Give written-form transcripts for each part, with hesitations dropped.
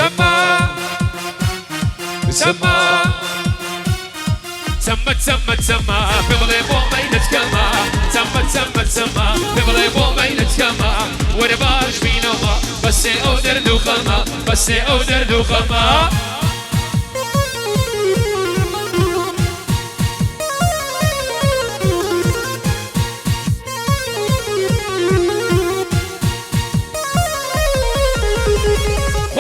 سما سما سما سما سما في ظليبو ما ينتكما سما سما سما في ظليبو ما ينتكما وانا باش بينما بس اودر دو خما بس اودر دو خما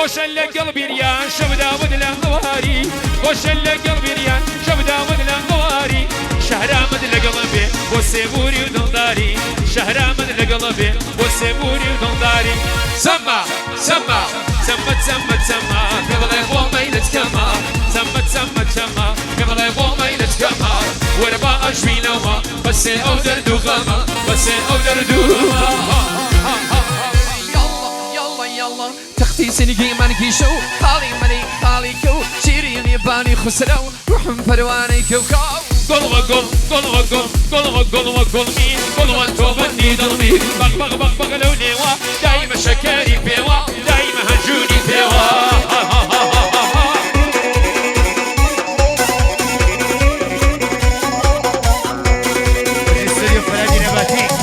خوش اللي قلبي ريان شبدا ودلا غواري خوش اللي قلبي ريان شبدا ودلا غواري شهرا مدل قلبي وسيبوري ودنداري شهرا مدل قلبي وسيبوري ودنداري سما سما سما سما سما قبل يبغى ما ينتكما سما سما سما قبل يبغى ما ينتكما وربا اشبي نوما بس اودر دوغما بس اودر دوغما تختي سنقي مانكي شو خالي ملي خالي كو شيريني باني خسرو روحم فرواني كوكو قلوة قل قلوة قل قلوة قلوة قل مين قلوة توبني ضلمي بق بق بق بق لوني وا دايما شكاري بيوا دايما هجوني بيوا الاستوديو فنادي نباتي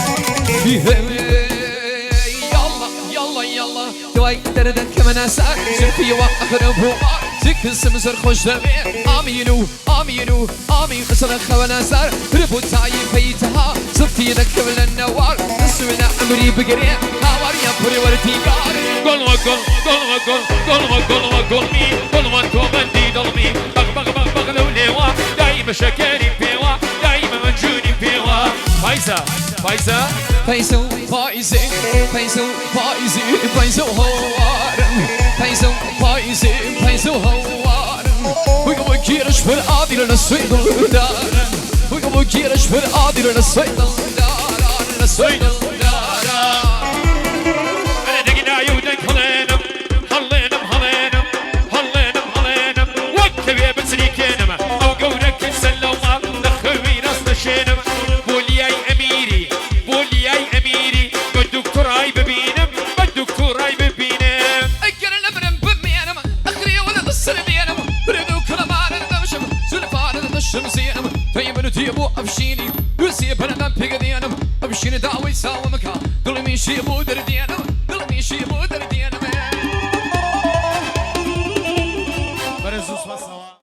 دردن كمان اساك شرفي واخر بوار ذكر سمسر خوش دمي امينو امينو امين خسر خوانا سار ربو تاي فيتها صفتي ذك من النوار نسونا عمري بقري هاور يا بري ورتيكار قل وقل قل وقل قل وقل وقل مين قل وانتو بندي ضلمي بق بق بق بق لوليوا دايما شكاري بيوا دايما منجوني بيوا فايزة فايزة فايزو فايزي فايزو فايزي فايزو هوارم فايزو فايزي فايزو هوارم ويقوم كيرش في العادل نسويد الدارم ويقوم كيرش في العادل نسويد الدارم نسويد الدارم أنا دقنا يودك هلينم هلينم هلينم هلينم هلينم وكتب يا بسريكينم أو قولك السلومة نخوي ناس نشينم بولياي أميري بولياي أميري بالدكتور هاي ببينم بالدكتور هاي ببينم أكر الأمر بميانم أخري ولا تصل بيانم ردو كل ما أنا نمشم سلفان أنا نشم زينم طيب نتيبو أبشيني يسيب أنا نبيق ديانم أبشيني داوي ساوى مكان دلمي شيبو درديانم دلمي شيبو